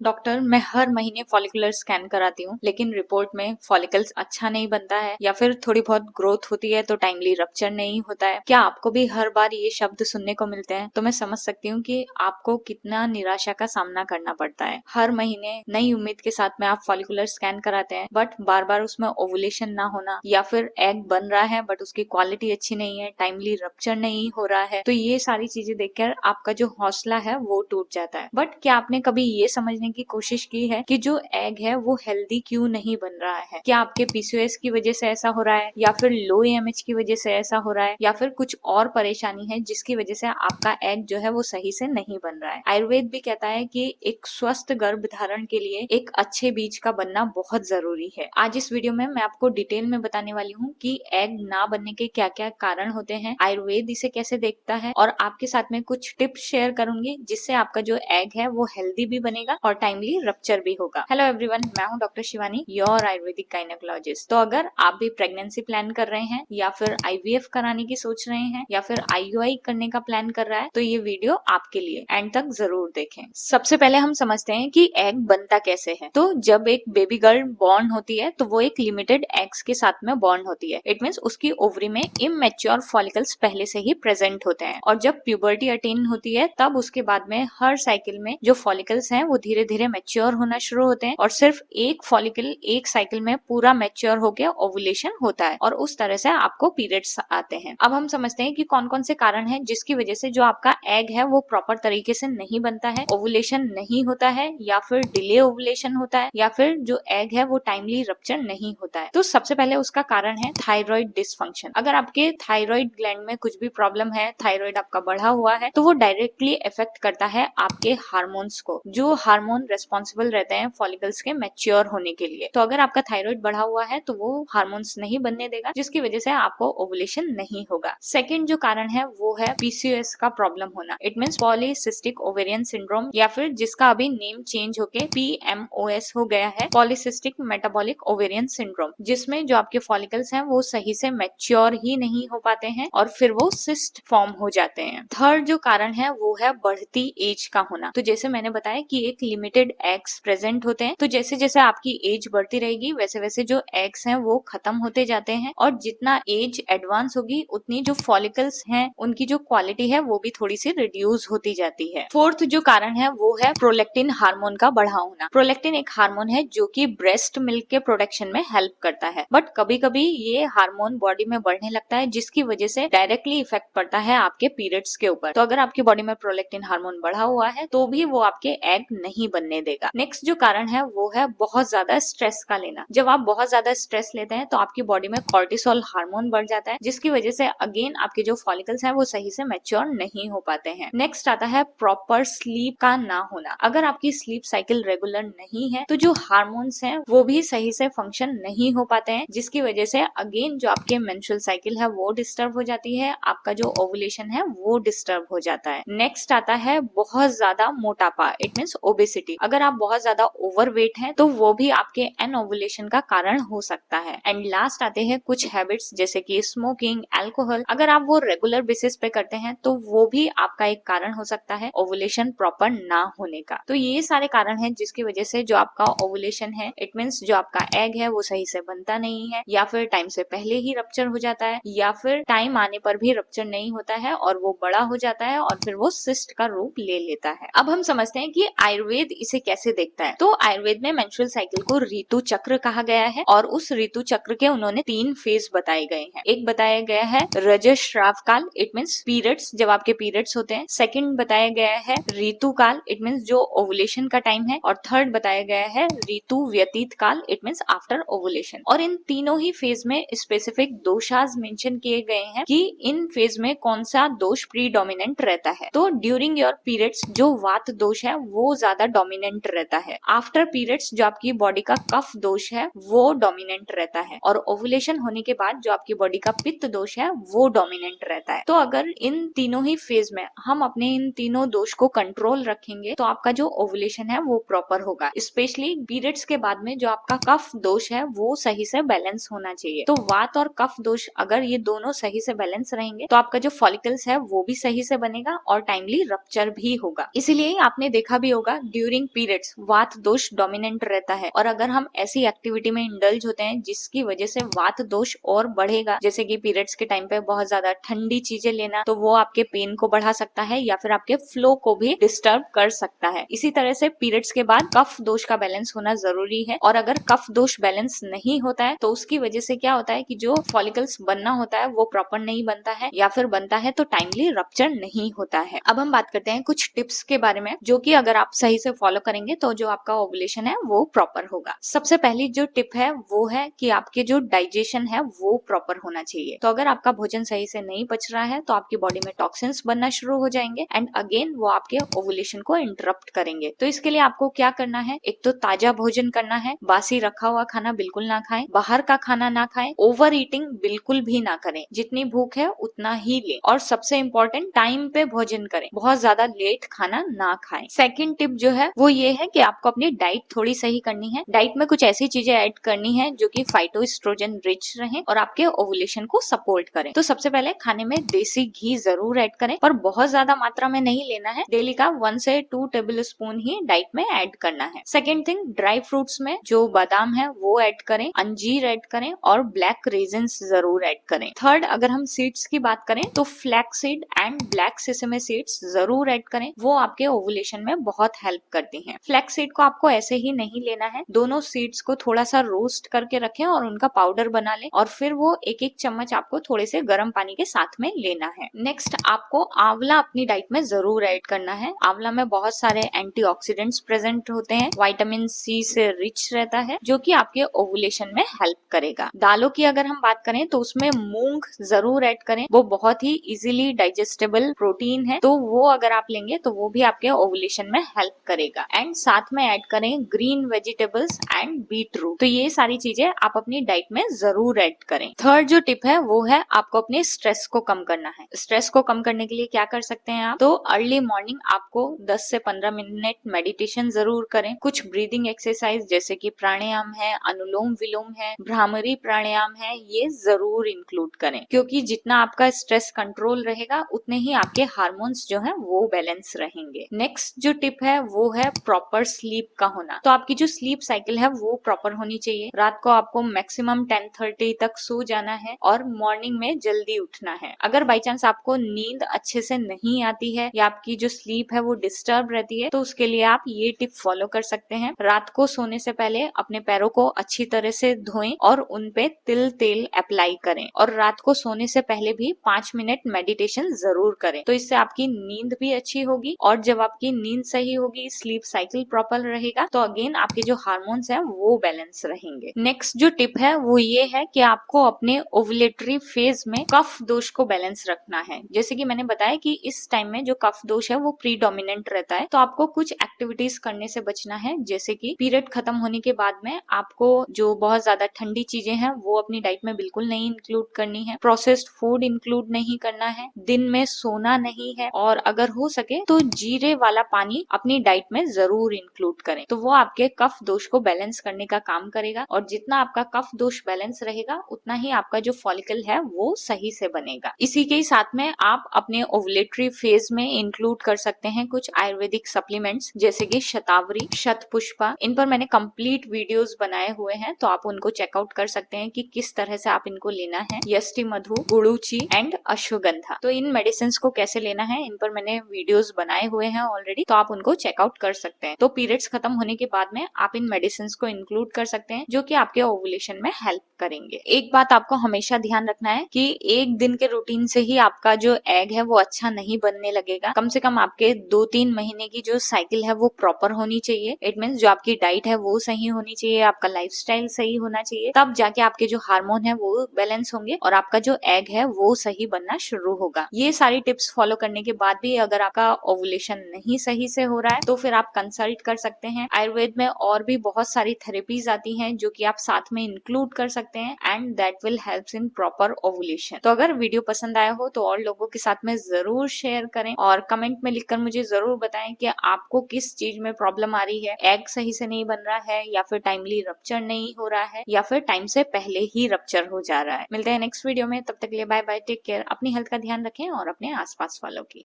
Doctor, मैं हर महीने follicular scan कराती हूँ, लेकिन रिपोर्ट में फॉलिकल्स अच्छा नहीं बनता है या फिर थोड़ी बहुत ग्रोथ होती है तो टाइमली रप्चर नहीं होता है। क्या आपको भी हर बार ये शब्द सुनने को मिलते हैं? तो मैं समझ सकती हूँ कि आपको कितना निराशा का सामना करना पड़ता है। हर महीने नई उम्मीद के साथ में आप फॉलिकुलर स्कैन कराते हैं, बट बार बार उसमें ओवुलेशन ना होना या फिर एग बन रहा है बट उसकी क्वालिटी अच्छी नहीं है, टाइमली रप्चर नहीं हो रहा है, तो ये सारी चीजें देखकर आपका जो हौसला है वो टूट जाता है। बट क्या आपने कभी ये समझने की कोशिश की है कि जो एग है वो हेल्दी क्यों नहीं बन रहा है? क्या आपके पीसीओएस की वजह से ऐसा हो रहा है या फिर लो एएमएच की वजह से ऐसा हो रहा है या फिर कुछ और परेशानी है जिसकी वजह से आपका एग जो है वो सही से नहीं बन रहा है? आयुर्वेद भी कहता है कि एक स्वस्थ गर्भ धारण के लिए एक अच्छे बीज का बनना बहुत जरूरी है। आज इस वीडियो में मैं आपको डिटेल में बताने वाली हूँ कि एग ना बनने के क्या क्या कारण होते हैं, आयुर्वेद इसे कैसे देखता है, और आपके साथ में कुछ टिप्स शेयर करूंगी जिससे आपका जो एग है वो हेल्दी भी बनेगा और टाइमली रप्चर भी होगा। हेलो एवरीवन, मैं हूं doctor Shivani, your Ayurvedic gynaecologist. तो अगर आप भी प्रेगनेंसी प्लान कर रहे हैं या फिर आईवीएफ कराने की सोच रहे हैं या फिर आईयूआई करने का प्लान कर रहा है तो ये वीडियो आपके लिए एंड तक जरूर देखें। सबसे पहले हम समझते हैं कि एग बनता कैसे है। तो जब एक बेबी गर्ल बॉर्न होती है तो वो एक लिमिटेड एग्स के साथ में बॉर्न होती है। इट मीन्स उसकी ओवरी में इमेच्योर फॉलिकल्स पहले से ही प्रेजेंट होते हैं, और जब प्यूबर्टी अटेन होती है तब उसके बाद में हर साइकिल में जो फॉलिकल्स हैं वो धीरे धीरे मैच्योर होना शुरू होते हैं और सिर्फ एक फॉलिकल एक साइकिल में पूरा मैच्योर होकर ओवुलेशन होता है और उस तरह से आपको पीरियड्स आते हैं। अब हम समझते हैं कि कौन कौन से कारण हैं जिसकी वजह से जो आपका एग है वो प्रॉपर तरीके से नहीं बनता है, ओवुलेशन नहीं होता है या फिर डिले ओवुलेशन होता है या फिर जो एग है वो टाइमली रप्चर नहीं होता है। तो सबसे पहले उसका कारण है थायराइड डिसफंक्शन। अगर आपके थायराइड ग्लैंड में कुछ भी प्रॉब्लम है, थायराइड आपका बढ़ा हुआ है, तो वो डायरेक्टली इफेक्ट करता है आपके हार्मोन्स को, जो हार्मोन रेस्पॉन्सिबल रहते हैं फॉलिकल्स के मैच्योर होने के लिए। तो अगर आपका थायराइड बढ़ा हुआ है तो वो हार्मोन्स नहीं बनने देगा, जिसकी वजह से आपको ओवुलेशन नहीं होगा। सेकेंड जो कारण है वो है पीसीओएस का प्रॉब्लम होना। It means polycystic ovarian syndrome, या फिर जिसका अभी नेम चेंज होके पीएमओएस हो गया है, पॉलीसिस्टिक मेटाबॉलिक ओवेरियन सिंड्रोम, जिसमें जो आपके फॉलिकल्स हैं वो सही से मैच्योर ही नहीं हो पाते हैं और फिर वो सिस्ट फॉर्म हो जाते हैं। थर्ड जो कारण है वो है बढ़ती एज का होना। तो जैसे मैंने बताया कि एक लिमिटेड एग्स प्रेजेंट होते हैं, तो जैसे जैसे आपकी एज बढ़ती रहेगी वैसे वैसे जो एग्स हैं वो खत्म होते जाते हैं, और जितना एज एडवांस होगी उतनी जो फॉलिकल्स हैं उनकी जो क्वालिटी है वो भी थोड़ी सी रिड्यूस होती जाती है। फोर्थ जो कारण है वो है प्रोलेक्टिन हार्मोन का बढ़ा होना। प्रोलेक्टिन एक हार्मोन है जो कि ब्रेस्ट मिल्क के प्रोडक्शन में हेल्प करता है, बट कभी कभी ये हार्मोन बॉडी में बढ़ने लगता है जिसकी वजह से डायरेक्टली इफेक्ट पड़ता है आपके पीरियड्स के ऊपर। तो अगर आपकी बॉडी में प्रोलेक्टिन हार्मोन बढ़ा हुआ है तो भी वो आपके एग नहीं बनने देगा। नेक्स्ट जो कारण है वो है बहुत ज्यादा स्ट्रेस का लेना। जब आप बहुत ज्यादा स्ट्रेस लेते हैं तो आपकी बॉडी में कॉर्टिसोल हार्मोन बढ़ जाता है, जिसकी वजह से अगेन आपके जो फॉलिकल्स हैं वो सही से मैच्योर नहीं हो पाते हैं। नेक्स्ट आता है प्रॉपर स्लीप का ना होना। अगर आपकी स्लीप साइकिल रेगुलर नहीं है तो जो हार्मोन्स हैं वो भी सही से फंक्शन नहीं हो पाते हैं, जिसकी वजह से अगेन जो आपके मेंस्ट्रुअल साइकिल है वो डिस्टर्ब हो जाती है, आपका जो ओवुलेशन है वो डिस्टर्ब हो जाता है। नेक्स्ट आता है बहुत ज्यादा मोटापा। It means obesity. अगर आप बहुत ज्यादा ओवरवेट हैं तो वो भी आपके एनओवुलेशन का कारण हो सकता है। एंड लास्ट आते हैं कुछ हैबिट्स जैसे कि स्मोकिंग, अल्कोहल। अगर आप वो रेगुलर बेसिस पे करते हैं तो वो भी आपका एक कारण हो सकता है ओवुलेशन प्रॉपर ना होने का। तो ये सारे कारण हैं जिसकी वजह से जो आपका ओवुलेशन है, इट मीन्स जो आपका एग है वो सही से बनता नहीं है, या फिर टाइम से पहले ही रप्चर हो जाता है, या फिर टाइम आने पर भी रप्चर नहीं होता है और वो बड़ा हो जाता है और फिर वो सिस्ट का रूप ले लेता है। अब हम समझते हैं कि आयुर्वेद इसे कैसे देखता है। तो आयुर्वेद में मेंस्ट्रुअल साइकिल को ऋतु चक्र कहा गया है, और उस ऋतु चक्र के उन्होंने 3 फेज बताए गए हैं। एक बताया गया है रजस्राव काल, इट मीन्स पीरियड्स, जब आपके पीरियड्स होते हैं। सेकंड बताया गया है ऋतु काल, इट मीन्स जो ओवुलेशन का टाइम है, और थर्ड बताया गया है ऋतु व्यतीत काल, इट मीन्स आफ्टर ओवुलेशन। और इन तीनों ही फेज में स्पेसिफिक दोषाज मेंशन किए गए हैं कि इन फेज में कौन सा दोष प्रीडोमिनेंट रहता है। तो ड्यूरिंग योर पीरियड्स जो वात दोष है वो ज्यादा डोमिनेंट रहता है। आफ्टर पीरियड्स जो आपकी बॉडी का कफ दोष है वो डोमिनेंट रहता है, और ओवुलेशन होने के बाद जो आपकी बॉडी का पित्त दोष है वो डोमिनेंट रहता है। तो अगर इन तीनों ही फेज में हम अपने इन तीनों दोष को कंट्रोल रखेंगे तो आपका जो ओवुलेशन है वो प्रॉपर होगा। स्पेशली पीरियड्स के बाद में जो आपका कफ दोष है वो सही से बैलेंस होना चाहिए। तो वात और कफ दोष अगर ये दोनों सही से बैलेंस रहेंगे तो आपका जो फॉलिकल्स है वो भी सही से बनेगा और टाइमली रप्चर भी होगा। इसीलिए आपने देखा भी होगा ड्यूरिंग ड्यूरिंग पीरियड्स वात दोष डोमिनेंट रहता है, और अगर हम ऐसी एक्टिविटी में इंडल्ज होते हैं जिसकी वजह से वात दोष और बढ़ेगा, जैसे कि पीरियड्स के टाइम पे बहुत ज्यादा ठंडी चीजें लेना, तो वो आपके पेन को बढ़ा सकता है या फिर आपके फ्लो को भी डिस्टर्ब कर सकता है। इसी तरह से पीरियड्स के बाद कफ दोष का बैलेंस होना जरूरी है, और अगर कफ दोष बैलेंस नहीं होता है तो उसकी वजह से क्या होता है कि जो फॉलिकल्स बनना होता है वो प्रॉपर नहीं बनता है, या फिर बनता है तो टाइमली रप्चर नहीं होता है। अब हम बात करते हैं कुछ टिप्स के बारे में जो कि अगर आप सही से फॉलो करेंगे तो जो आपका ओवुलेशन है वो प्रॉपर होगा। सबसे पहली जो टिप है वो है कि आपके जो डाइजेशन है वो प्रॉपर होना चाहिए। तो अगर आपका भोजन सही से नहीं पच रहा है तो आपकी बॉडी में टॉक्सिन्स बनना शुरू हो जाएंगे एंड अगेन वो आपके ओवुलेशन को इंटरप्ट करेंगे। तो इसके लिए आपको क्या करना है, एक तो ताजा भोजन करना है, बासी रखा हुआ खाना बिल्कुल ना खाएं, बाहर का खाना ना खाएं, ओवर ईटिंग बिल्कुल भी ना करें, जितनी भूख है उतना ही ले, और सबसे इम्पोर्टेंट टाइम पे भोजन करें, बहुत ज्यादा लेट खाना ना खाएं। सेकंड टिप जो है वो ये है कि आपको अपनी डाइट थोड़ी सही करनी है। डाइट में कुछ ऐसी चीजें ऐड करनी है जो कि फाइटोएस्ट्रोजन रिच रहे और आपके ओवुलेशन को सपोर्ट करें। तो सबसे पहले खाने में देसी घी जरूर ऐड करें, पर बहुत ज्यादा मात्रा में नहीं लेना है, डेली का 1 से 2 टेबल स्पून ही डाइट में ऐड करना है। सेकेंड थिंग, ड्राई फ्रूट्स में जो बादाम है वो ऐड करें, अंजीर ऐड करें और ब्लैक रेजिन्स जरूर ऐड करें। थर्ड, अगर हम सीड्स की बात करें तो flax seed and black sesame seeds जरूर ऐड करें, वो आपके ओवुलेशन में बहुत हेल्प करती हैं। फ्लैक्स सीड को आपको ऐसे ही नहीं लेना है, दोनों सीड्स को थोड़ा सा रोस्ट करके रखें और उनका पाउडर बना लें, और फिर वो एक एक चम्मच आपको थोड़े से गर्म पानी के साथ में लेना है। नेक्स्ट, आपको आंवला अपनी डाइट में जरूर ऐड करना है। आंवला में बहुत सारे एंटीऑक्सीडेंट्स प्रेजेंट होते हैं, विटामिन सी से रिच रहता है जो कि आपके ओवुलेशन में हेल्प करेगा। दालों की अगर हम बात करें तो उसमें मूंग जरूर ऐड करें, वो बहुत ही इजीली डाइजेस्टेबल प्रोटीन है, तो वो अगर आप लेंगे तो वो भी आपके ओवुलेशन में हेल्प करेगा। एंड साथ में ऐड करें ग्रीन वेजिटेबल्स एंड बीटरूट। तो ये सारी चीजें आप अपनी डाइट में जरूर ऐड करें। थर्ड जो टिप है वो है आपको अपने स्ट्रेस को कम करना है। स्ट्रेस को कम करने के लिए क्या कर सकते हैं आप, तो अर्ली मॉर्निंग आपको 10 से 15 मिनट मेडिटेशन जरूर करें। कुछ ब्रीदिंग एक्सरसाइज जैसे कि प्राणायाम है, अनुलोम विलोम है, भ्रामरी प्राणायाम है, ये जरूर इंक्लूड करें, क्योंकि जितना आपका स्ट्रेस कंट्रोल रहेगा उतने ही आपके हार्मोन्स जो है वो बैलेंस रहेंगे। नेक्स्ट जो टिप है वो है प्रॉपर स्लीप का होना। तो आपकी जो स्लीप साइकिल है वो प्रॉपर होनी चाहिए। रात को आपको मैक्सिमम 10:30 तक सो जाना है और मॉर्निंग में जल्दी उठना है। अगर बाई चांस आपको नींद अच्छे से नहीं आती है या आपकी जो स्लीप है वो डिस्टर्ब रहती है तो उसके लिए आप ये टिप फॉलो कर सकते हैं। रात को सोने से पहले अपने पैरों को अच्छी तरह से धोएं और उन पे तिल तेल अप्लाई करें, और रात को सोने से पहले भी 5 मिनट मेडिटेशन जरूर करें। तो इससे आपकी नींद भी अच्छी होगी, और जब आपकी नींद सही होगी, स्लीप साइकिल प्रॉपर रहेगा, तो अगेन आपके जो हार्मोन्स हैं वो बैलेंस रहेंगे। नेक्स्ट जो टिप है वो ये है कि आपको अपने ओवुलेटरी फेज में कफ दोष को बैलेंस रखना है। जैसे कि मैंने बताया कि इस टाइम में जो कफ दोष है वो प्रीडोमिनेंट रहता है, तो आपको कुछ एक्टिविटीज करने से बचना है, जैसे कि पीरियड खत्म होने के बाद में आपको जो बहुत ज्यादा ठंडी चीजें हैं वो अपनी डाइट में बिल्कुल नहीं इंक्लूड करनी है, प्रोसेस्ड फूड इंक्लूड नहीं करना है, दिन में सोना नहीं है, और अगर हो सके तो जीरे वाला पानी अपनी डाइट में जरूर इंक्लूड करें। तो वो आपके कफ दोष को बैलेंस करने का काम करेगा, और जितना आपका कफ दोष बैलेंस रहेगा उतना ही आपका जो फॉलिकल है वो सही से बनेगा। इसी के साथ में आप अपने ओवुलेटरी फेज में इंक्लूड कर सकते हैं कुछ आयुर्वेदिक सप्लीमेंट्स जैसे कि शतावरी, शतपुष्पा। इन पर मैंने कंप्लीट वीडियोस बनाए हुए हैं, तो आप उनको चेकआउट कर सकते हैं कि किस तरह से आप इनको लेना है। यष्टि मधु, गुड़ूची एंड अश्वगंधा। तो इन मेडिसिन को कैसे लेना है इन पर मैंने वीडियोस बनाए हुए हैं ऑलरेडी, तो आप उनको चेकआउट कर सकते हैं। तो पीरियड्स खत्म होने के बाद में आप इन मेडिसिन को इंक्लूड कर सकते हैं जो कि आपके ओवुलेशन में हेल्प करेंगे। एक बात आपको हमेशा ध्यान रखना है कि एक दिन के रूटीन से ही आपका जो एग है वो अच्छा नहीं बनने लगेगा। कम से कम आपके 2-3 महीने की जो साइकिल है वो प्रॉपर होनी चाहिए। इट मीन्स जो आपकी डाइट है वो सही होनी चाहिए, आपका लाइफस्टाइल सही होना चाहिए, तब जाके आपके जो हार्मोन है वो बैलेंस होंगे और आपका जो एग है वो सही बनना शुरू होगा। ये सारी टिप्स फॉलो करने के बाद भी अगर आपका ओवुलेशन नहीं सही से हो रहा है तो फिर आप कंसल्ट कर सकते हैं। आयुर्वेद में और भी बहुत सारी थेरेपीज आती हैं जो कि आप साथ में इंक्लूड कर सकते हैं, and that will help in proper ovulation. तो अगर वीडियो पसंद आया हो तो और लोगों के साथ में जरूर शेयर करें, और कमेंट में लिखकर मुझे जरूर बताएं कि आपको किस चीज में प्रॉब्लम आ रही है। एग सही से नहीं बन रहा है, या फिर टाइमली रप्चर नहीं हो रहा है, या फिर टाइम से पहले ही रप्चर हो जा रहा है। मिलते हैं नेक्स्ट वीडियो में, तब तक के लिए बाय बाय, टेक केयर। अपनी हेल्थ का ध्यान रखें और अपने आसपास वालों की।